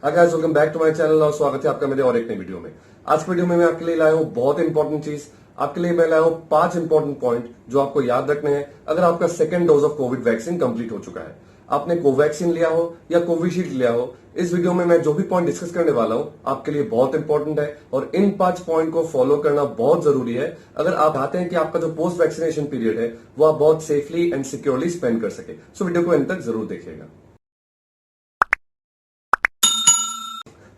Hi guys, welcome back to my channel और स्वागत है आपका मेरे और एक नई वीडियो में। आज की वीडियो में मैं आपके लिए लाया हूं बहुत इंपॉर्टेंट चीज। आपके लिए मैं लाया हूं 5 इंपॉर्टेंट पॉइंट जो आपको याद रखने हैं अगर आपका second dose of Covid vaccine complete हो चुका है। आपने कोवैक्सीन लिया हो या कोविशील्ड लिया हो, इस वीडियो में मैं जो भी पॉइंट डिस्कस करने वाला हूं आपके लिए बहुत इंपॉर्टेंट है और इन 5 पॉइंट को फॉलो करना बहुत जरूरी है अगर आप चाहते हैं कि आपका जो पोस्ट वैक्सीनेशन पीरियड है वो आप बहुत सेफली एंड सिक्योरली स्पेंड कर सके। सो वीडियो को एंड तक जरूर देखिएगा।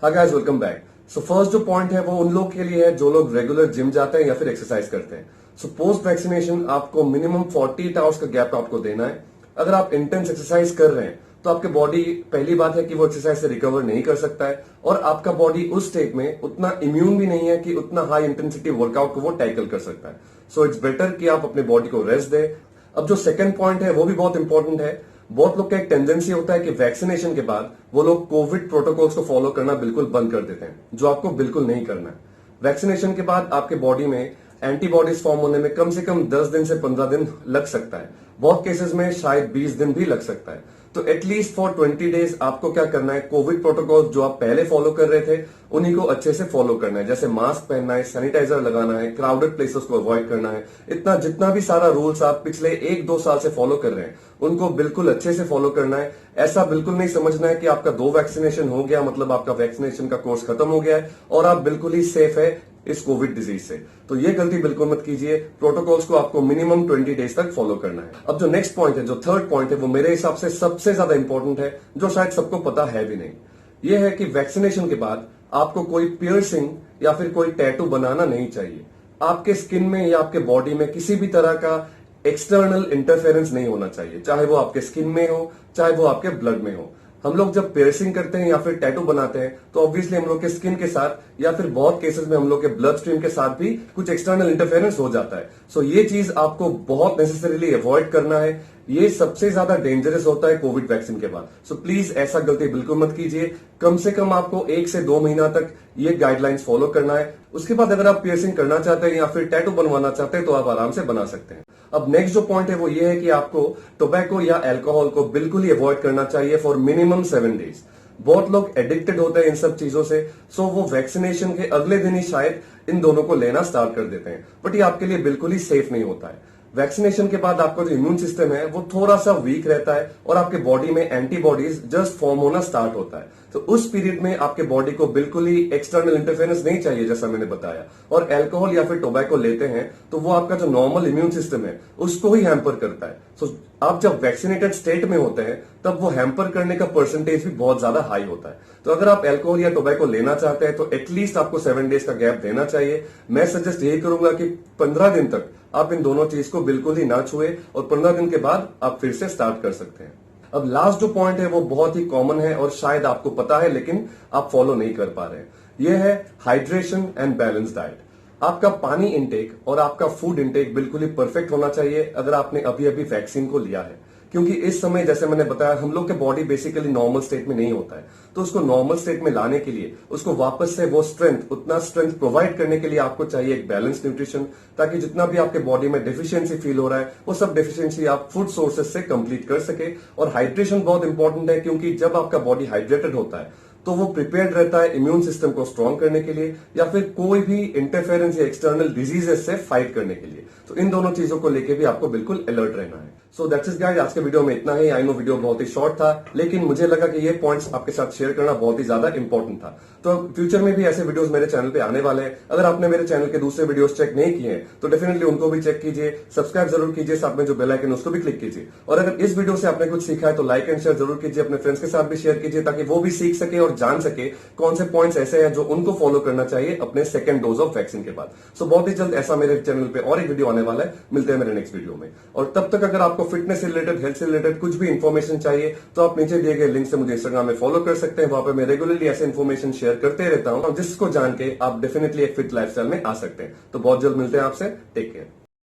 हाय guys, welcome back. So first जो पॉइंट है वो उन लोग के लिए है जो लोग रेगुलर जिम जाते हैं या फिर एक्सरसाइज करते हैं। सो पोस्ट वैक्सीनेशन आपको मिनिमम 48 आवर्स का गैप आपको देना है। अगर आप इंटेंस एक्सरसाइज कर रहे हैं तो आपके बॉडी, पहली बात है कि वो एक्सरसाइज से रिकवर नहीं कर सकता है और आपका बॉडी उस स्टेट में उतना इम्यून भी नहीं है कि उतना हाई इंटेंसिटी वर्कआउट को वो टैकल कर सकता है। सो इट्स बेटर कि आप अपने बॉडी को रेस्ट दें। अब जो सेकंड पॉइंट है वो भी बहुत इंपॉर्टेंट है। बहुत लोग का एक टेंडेंसी होता है कि वैक्सीनेशन के बाद वो लोग कोविड प्रोटोकॉल्स को फॉलो करना बिल्कुल बंद कर देते हैं, जो आपको बिल्कुल नहीं करना है। वैक्सीनेशन के बाद आपके बॉडी में एंटीबॉडीज फॉर्म होने में कम से कम 10 दिन से 15 दिन लग सकता है। बहुत केसेस में शायद 20 दिन भी लग सकता है। तो एटलीस्ट फॉर 20 डेज आपको क्या करना है, कोविड प्रोटोकॉल जो आप पहले फॉलो कर रहे थे उन्हीं को अच्छे से फॉलो करना है। जैसे मास्क पहनना है, सैनिटाइजर लगाना है, क्राउडेड प्लेसेस को अवॉइड करना है। इतना जितना भी सारा रूल्स आप पिछले 1-2 साल से फॉलो कर रहे हैं उनको बिल्कुल अच्छे से फॉलो करना है। ऐसा बिल्कुल नहीं समझना है कि आपका 2 वैक्सीनेशन हो गया मतलब आपका वैक्सीनेशन का कोर्स खत्म हो गया है और आप बिल्कुल ही सेफ है इस कोविड डिजीज से। तो ये गलती बिल्कुल मत कीजिए। प्रोटोकॉल्स को आपको मिनिमम 20 डेज तक फॉलो करना है। अब जो नेक्स्ट पॉइंट है, जो थर्ड पॉइंट है, वो मेरे हिसाब से सबसे ज्यादा इंपॉर्टेंट है, जो शायद सबको पता है भी नहीं। यह है कि वैक्सीनेशन के बाद आपको कोई पियर्सिंग या फिर कोई टैटू बनाना नहीं चाहिए। आपके स्किन में या आपके बॉडी में किसी भी तरह का एक्सटर्नल इंटरफेरेंस नहीं होना चाहिए, चाहे वो आपके स्किन में हो चाहे वो आपके ब्लड में हो। हम लोग जब पियर्सिंग करते हैं या फिर टैटू बनाते हैं तो ऑब्वियसली हम लोग के स्किन के साथ या फिर बहुत केसेस में हम लोग के ब्लड स्ट्रीम के साथ भी कुछ एक्सटर्नल इंटरफेरेंस हो जाता है। सो ये चीज आपको बहुत नेसेसरीली अवॉइड करना है। ये सबसे ज्यादा डेंजरस होता है कोविड वैक्सीन के बाद। सो प्लीज ऐसा गलती बिल्कुल मत कीजिए। कम से कम आपको 1 से 2 महीना तक ये गाइडलाइंस फॉलो करना है। उसके बाद अगर आप पियर्सिंग करना चाहते हैं या फिर टैटू बनवाना चाहते हैं तो आप आराम से बना सकते हैं। अब नेक्स्ट जो पॉइंट है वो ये है कि आपको टोबैको या अल्कोहल को बिल्कुल ही अवॉइड करना चाहिए फॉर मिनिमम 7 डेज। बहुत लोग एडिक्टेड होते हैं इन सब चीजों से, सो वो वैक्सीनेशन के अगले दिन ही शायद इन दोनों को लेना स्टार्ट कर देते हैं, बट ये आपके लिए बिल्कुल ही सेफ नहीं होता है। वैक्सीनेशन के बाद आपका जो इम्यून सिस्टम है वो थोड़ा सा वीक रहता है और आपके बॉडी में एंटीबॉडीज जस्ट फॉर्म होना स्टार्ट होता है। तो उस पीरियड में आपके बॉडी को बिल्कुल ही एक्सटर्नल इंटरफेरेंस नहीं चाहिए, जैसा मैंने बताया। और अल्कोहल या फिर टोबैको लेते हैं तो वो आपका जो नॉर्मल इम्यून सिस्टम है उसको ही हैम्पर करता है। सो आप जब वैक्सीनेटेड स्टेट में होते हैं तब वो हैम्पर करने का परसेंटेज भी बहुत ज्यादा हाई होता है। तो अगर आप अल्कोहल या टोबैको लेना चाहते हैं तो एटलीस्ट आपको 7 डेज का गैप देना चाहिए। मैं सजेस्ट यही करूंगा कि 15 दिन तक आप इन दोनों चीज को बिल्कुल ही ना छुए और 15 दिन के बाद आप फिर से स्टार्ट कर सकते हैं। अब लास्ट जो पॉइंट है वो बहुत ही कॉमन है और शायद आपको पता है लेकिन आप फॉलो नहीं कर पा रहे हैं। यह है हाइड्रेशन एंड बैलेंस डाइट। आपका पानी इंटेक और आपका फूड इंटेक बिल्कुल ही परफेक्ट होना चाहिए अगर आपने अभी अभी वैक्सीन को लिया है, क्योंकि इस समय जैसे मैंने बताया हम लोग के बॉडी बेसिकली नॉर्मल स्टेट में नहीं होता है। तो उसको नॉर्मल स्टेट में लाने के लिए, उसको वापस से वो उतना स्ट्रेंथ प्रोवाइड करने के लिए आपको चाहिए एक बैलेंस न्यूट्रिशन, ताकि जितना भी आपके बॉडी में डेफिशिएंसी फील हो रहा है वो सब डेफिशिएंसी आप फूड सोर्सेज से कंप्लीट कर सके। और हाइड्रेशन बहुत इंपॉर्टेंट है, क्योंकि जब आपका बॉडी हाइड्रेटेड होता है तो वो प्रिपेयर्ड रहता है इम्यून सिस्टम को स्ट्रांग करने के लिए या फिर कोई भी इंटरफेरेंस या एक्सटर्नल डिजीजेस से फाइट करने के लिए। तो इन दोनों चीजों को लेके भी आपको बिल्कुल अलर्ट रहना है। सो दैट्स इट गाइस, आज के वीडियो में इतना ही। आई नो वीडियो बहुत ही शॉर्ट था, लेकिन मुझे लगा कि ये पॉइंट्स आपके साथ शेयर करना बहुत ही ज्यादा इंपॉर्टेंट था। तो फ्यूचर में भी ऐसे वीडियोस मेरे चैनल पे आने वाले हैं। अगर आपने मेरे चैनल के दूसरे वीडियोस चेक नहीं किए हैं तो डेफिनेटली उनको भी चेक कीजिए, सब्सक्राइब जरूर कीजिए, साथ में जो बेल आइकन उसको भी क्लिक कीजिए। और अगर इस वीडियो से आपने कुछ सीखा है तो लाइक एंड शेयर जरूर कीजिए, अपने फ्रेंड्स के साथ भी शेयर कीजिए ताकि वो भी सीख सके और जान सके कौन से पॉइंट्स ऐसे हैं जो उनको फॉलो करना चाहिए अपने सेकंड डोज ऑफ वैक्सीन के बाद। सो बहुत ही जल्द ऐसा मेरे चैनल पे और एक वीडियो आने वाला है। मिलते हैं मेरे नेक्स्ट वीडियो में। और तब तक अगर आपको फिटनेस से रिलेटेड, हेल्थ से रिलेटेड कुछ भी इंफॉर्मेशन चाहिए तो आप नीचे दिए गए लिंक से मुझे इंस्टाग्राम में फॉलो कर सकते हैं। वहां पे मैं रेगुलरली ऐसे इंफॉर्मेशन शेयर करते रहता हूं जिसको जान के आप डेफिनेटली एक फिट लाइफस्टाइल में आ सकते हैं। तो बहुत जल्द मिलते हैं आपसे। Take care.